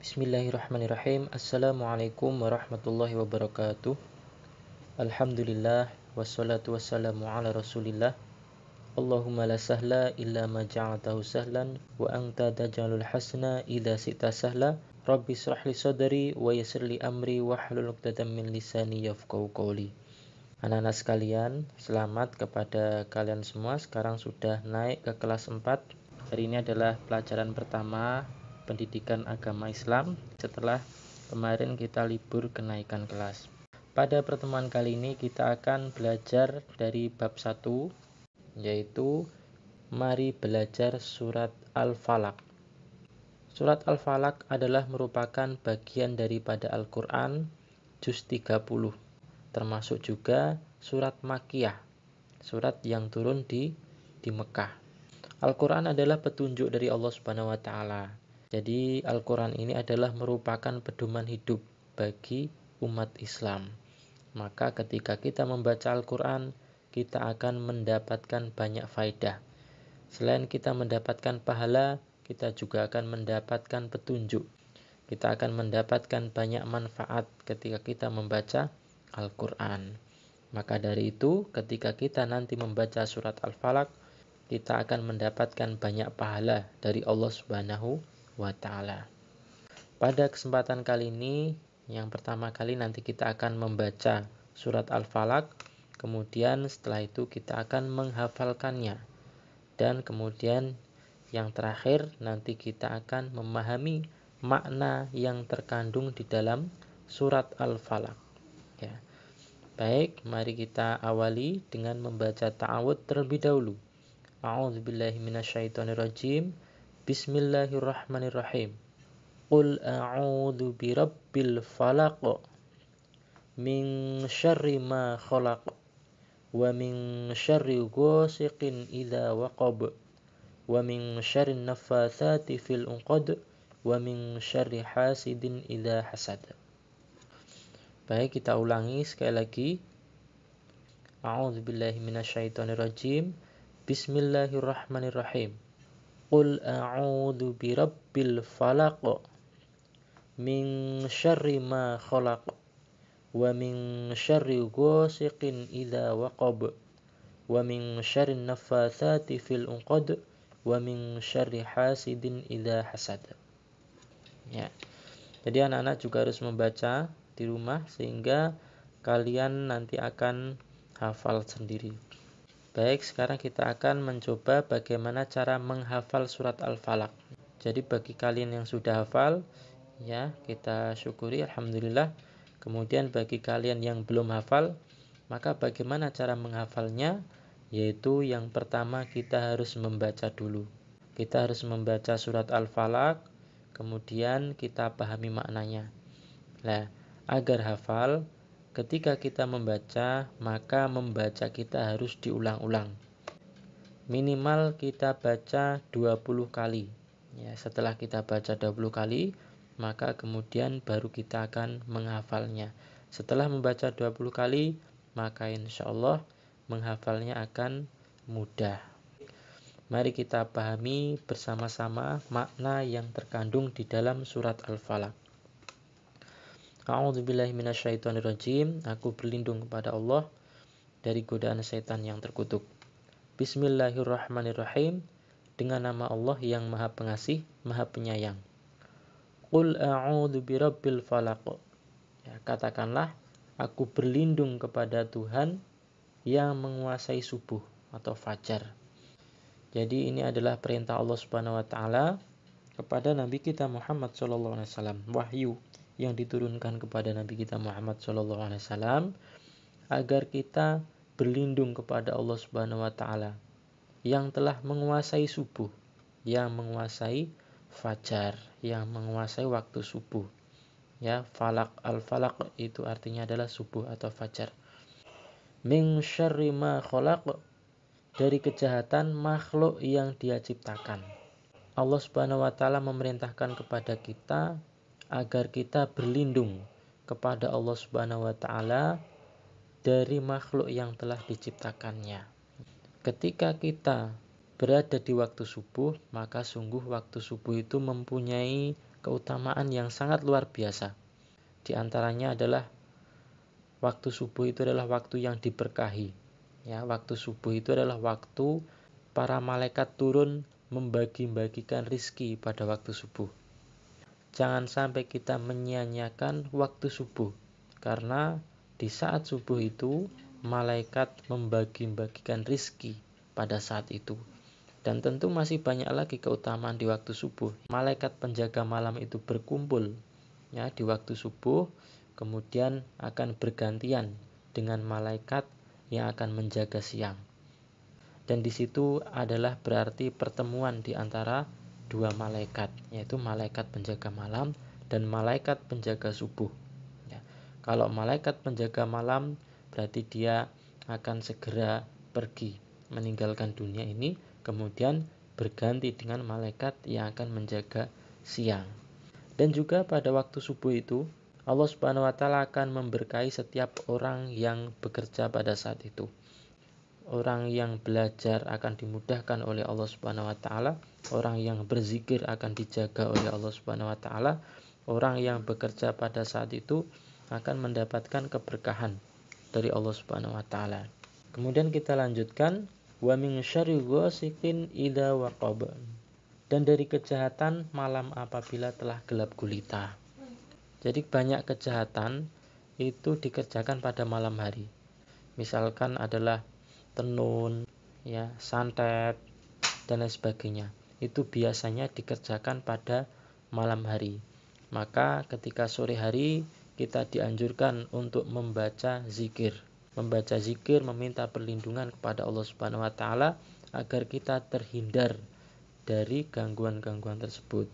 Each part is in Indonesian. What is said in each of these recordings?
Bismillahirrahmanirrahim. Assalamualaikum warahmatullahi wabarakatuh. Alhamdulillah wassalatu wassalamu ala Rasulillah. Allahumma la sahla illa ma ja'altahu sahlan wa anta taj'alul hasna idza sita sahla. Rabbi shrah li sadri wa yassir li amri wahlul 'uqdatam min lisani yafqahu qawli. Anak-anak sekalian, selamat kepada kalian semua. Sekarang sudah naik ke kelas 4. Hari ini adalah pelajaran pertama pendidikan agama Islam setelah kemarin kita libur kenaikan kelas. Pada pertemuan kali ini kita akan belajar dari bab 1, yaitu mari belajar surat Al-Falaq. Surat Al-Falaq adalah merupakan bagian daripada Al-Quran juz 30, termasuk juga surat Makkiyah, surat yang turun di Mekah. Al-Quran adalah petunjuk dari Allah Subhanahu wa Ta'ala. Jadi Al-Quran ini adalah merupakan pedoman hidup bagi umat Islam. Maka ketika kita membaca Al-Quran, kita akan mendapatkan banyak faedah. Selain kita mendapatkan pahala, kita juga akan mendapatkan petunjuk. Kita akan mendapatkan banyak manfaat ketika kita membaca Al-Quran. Maka dari itu, ketika kita nanti membaca surat Al-Falaq, kita akan mendapatkan banyak pahala dari Allah Subhanahu wa Ta'ala. Pada kesempatan kali ini, yang pertama kali nanti kita akan membaca surat Al-Falaq, kemudian setelah itu kita akan menghafalkannya, dan kemudian yang terakhir nanti kita akan memahami makna yang terkandung di dalam surat Al-Falaq. Ya. Baik, mari kita awali dengan membaca ta'awudz terlebih dahulu. A'udzubillahi minasyaitonirrajim. Bismillahirrahmanirrahim. Qul a'udzu birabbil falaq min syarri ma khalaq wa min syarri ghasiqin idza waqab wa min syarri naffatsati fil 'uqad wa min syarri hasidin idza hasad. Baik, kita ulangi sekali lagi. A'udzubillahi minasyaitonirrajim. Bismillahirrahmanirrahim. Qul a'udzu birabbil falaq min syarri ma khalaq wa min syarri ghasiqin idza waqab wa min syarri naffatsati fil 'uqad wa min syarri hasidin idza hasad. Ya. Jadi anak-anak juga harus membaca di rumah sehingga kalian nanti akan hafal sendiri. Baik, sekarang kita akan mencoba bagaimana cara menghafal surat Al-Falaq. Jadi bagi kalian yang sudah hafal, ya kita syukuri, alhamdulillah. Kemudian bagi kalian yang belum hafal, maka bagaimana cara menghafalnya? Yaitu yang pertama kita harus membaca dulu. Kita harus membaca surat Al-Falaq, kemudian kita pahami maknanya. Nah, agar hafal, ketika kita membaca, maka membaca kita harus diulang-ulang. Minimal kita baca 20 kali. Ya, setelah kita baca 20 kali, maka kemudian baru kita akan menghafalnya. Setelah membaca 20 kali, maka insya Allah menghafalnya akan mudah. Mari kita pahami bersama-sama makna yang terkandung di dalam surat Al-Falaq. A'udzubillahi minasyaitonirrajim. Aku berlindung kepada Allah dari godaan setan yang terkutuk. Bismillahirrahmanirrahim. Dengan nama Allah yang Maha Pengasih, Maha Penyayang. Qul a'udzu birabbil falaq. Ya, katakanlah, aku berlindung kepada Tuhan yang menguasai subuh atau fajar. Jadi ini adalah perintah Allah Subhanahu wa Ta'ala kepada Nabi kita Muhammad sallallahu alaihi wasallam, wahyu yang diturunkan kepada Nabi kita Muhammad SAW agar kita berlindung kepada Allah Subhanahu wa Ta'ala yang telah menguasai subuh, yang menguasai fajar, yang menguasai waktu subuh. Ya, falak, al-falaq itu artinya adalah subuh atau fajar. Min syarri ma khalaq, dari kejahatan makhluk yang Dia ciptakan. Allah Subhanahu wa Ta'ala memerintahkan kepada kita agar kita berlindung kepada Allah Subhanahu wa Ta'ala dari makhluk yang telah diciptakannya. Ketika kita berada di waktu subuh, maka sungguh waktu subuh itu mempunyai keutamaan yang sangat luar biasa. Di antaranya adalah waktu subuh itu adalah waktu yang diberkahi. Ya, waktu subuh itu adalah waktu para malaikat turun membagi-bagikan rizki pada waktu subuh. Jangan sampai kita menyia-nyiakan waktu subuh, karena di saat subuh itu malaikat membagi-bagikan rizki pada saat itu. Dan tentu masih banyak lagi keutamaan di waktu subuh. Malaikat penjaga malam itu berkumpul ya di waktu subuh, kemudian akan bergantian dengan malaikat yang akan menjaga siang. Dan di situ adalah berarti pertemuan di antara dua malaikat, yaitu malaikat penjaga malam dan malaikat penjaga subuh. Ya. Kalau malaikat penjaga malam berarti dia akan segera pergi meninggalkan dunia ini, kemudian berganti dengan malaikat yang akan menjaga siang. Dan juga pada waktu subuh itu Allah Subhanahu wa taala akan memberkahi setiap orang yang bekerja pada saat itu. Orang yang belajar akan dimudahkan oleh Allah Subhanahu wa taala, orang yang berzikir akan dijaga oleh Allah Subhanahu wa taala, orang yang bekerja pada saat itu akan mendapatkan keberkahan dari Allah Subhanahu wa taala. Kemudian kita lanjutkan, wa min syarri ghasiqin idza waqab. Dan dari kejahatan malam apabila telah gelap gulita. Jadi banyak kejahatan itu dikerjakan pada malam hari. Misalkan adalah tenun, ya, santet, dan lain sebagainya. Itu biasanya dikerjakan pada malam hari. Maka ketika sore hari kita dianjurkan untuk membaca zikir. Membaca zikir meminta perlindungan kepada Allah Subhanahu wa taala agar kita terhindar dari gangguan-gangguan tersebut.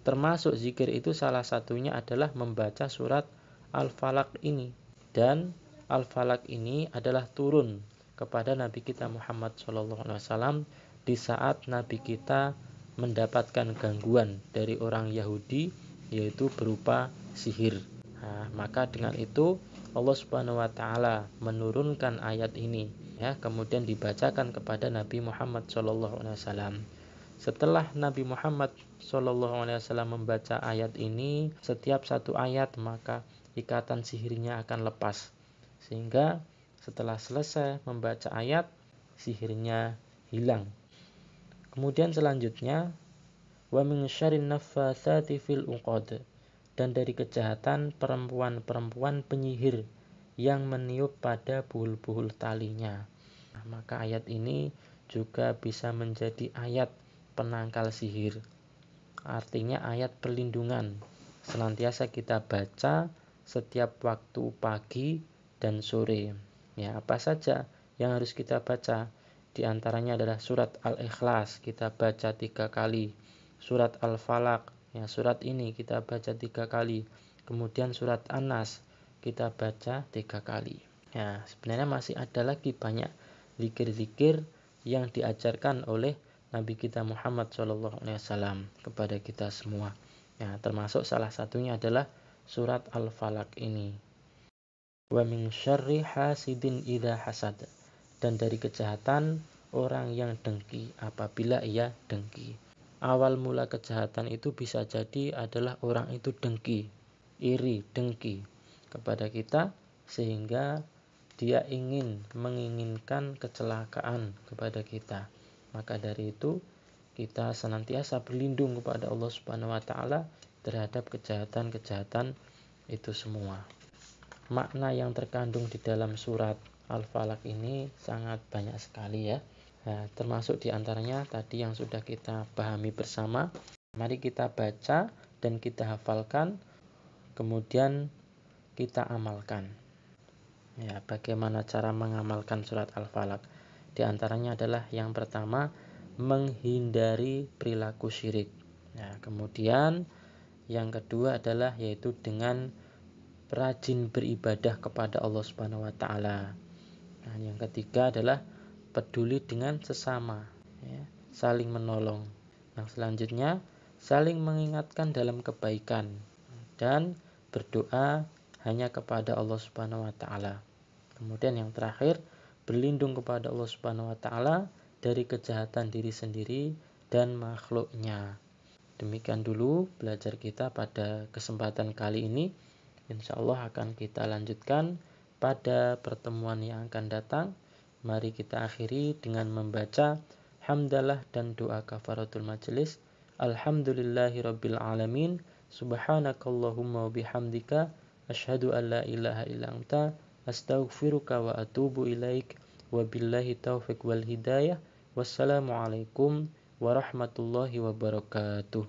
Termasuk zikir itu salah satunya adalah membaca surat Al-Falaq ini. Dan Al-Falaq ini adalah turun kepada Nabi kita Muhammad SAW di saat Nabi kita mendapatkan gangguan dari orang Yahudi, yaitu berupa sihir. Nah, maka dengan itu Allah Subhanahu wa taala menurunkan ayat ini, ya, kemudian dibacakan kepada Nabi Muhammad SAW. Setelah Nabi Muhammad SAW membaca ayat ini, setiap satu ayat maka ikatan sihirnya akan lepas. Sehingga setelah selesai membaca ayat, sihirnya hilang. Kemudian selanjutnya, wa min syarrin naffatsati fil uqad. Dan dari kejahatan perempuan-perempuan penyihir yang meniup pada buhul-buhul talinya. Nah, maka ayat ini juga bisa menjadi ayat penangkal sihir. Artinya ayat perlindungan. Senantiasa kita baca setiap waktu pagi dan sore. Ya, apa saja yang harus kita baca? Di antaranya adalah surat Al-Ikhlas kita baca 3 kali. Surat Al-Falaq, ya, surat ini kita baca 3 kali. Kemudian surat An-Nas kita baca 3 kali. Ya, sebenarnya masih ada lagi banyak zikir-zikir yang diajarkan oleh Nabi kita Muhammad SAW kepada kita semua. Ya, termasuk salah satunya adalah surat Al-Falaq ini. Wa min syarri hasidin idza hasad. Dan dari kejahatan orang yang dengki apabila ia dengki. Awal mula kejahatan itu bisa jadi adalah orang itu dengki, iri, dengki kepada kita, sehingga dia menginginkan kecelakaan kepada kita. Maka dari itu kita senantiasa berlindung kepada Allah Subhanahu wa taala terhadap kejahatan-kejahatan itu semua. Makna yang terkandung di dalam surat Al-Falaq ini sangat banyak sekali, ya. Nah, termasuk diantaranya tadi yang sudah kita pahami bersama. Mari kita baca dan kita hafalkan, kemudian kita amalkan. Ya, bagaimana cara mengamalkan surat Al-Falaq? Di antaranya adalah yang pertama, menghindari perilaku syirik. Ya, kemudian yang kedua adalah yaitu dengan rajin beribadah kepada Allah Subhanahu wa taala. Nah, yang ketiga adalah peduli dengan sesama, ya, saling menolong. Yang selanjutnya, saling mengingatkan dalam kebaikan dan berdoa hanya kepada Allah Subhanahu wa taala. Kemudian yang terakhir, berlindung kepada Allah Subhanahu wa taala dari kejahatan diri sendiri dan makhluknya. Demikian dulu belajar kita pada kesempatan kali ini. Insya Allah akan kita lanjutkan pada pertemuan yang akan datang. Mari kita akhiri dengan membaca hamdalah dan doa kafaratul majelis. Alhamdulillahirabbil alamin. Subhanakallahumma wa bihamdika asyhadu an la ilaha illa anta astaghfiruka wa atubu ilaik. Wabillahi taufiq wal hidayah. Wassalamualaikum warahmatullahi wabarakatuh.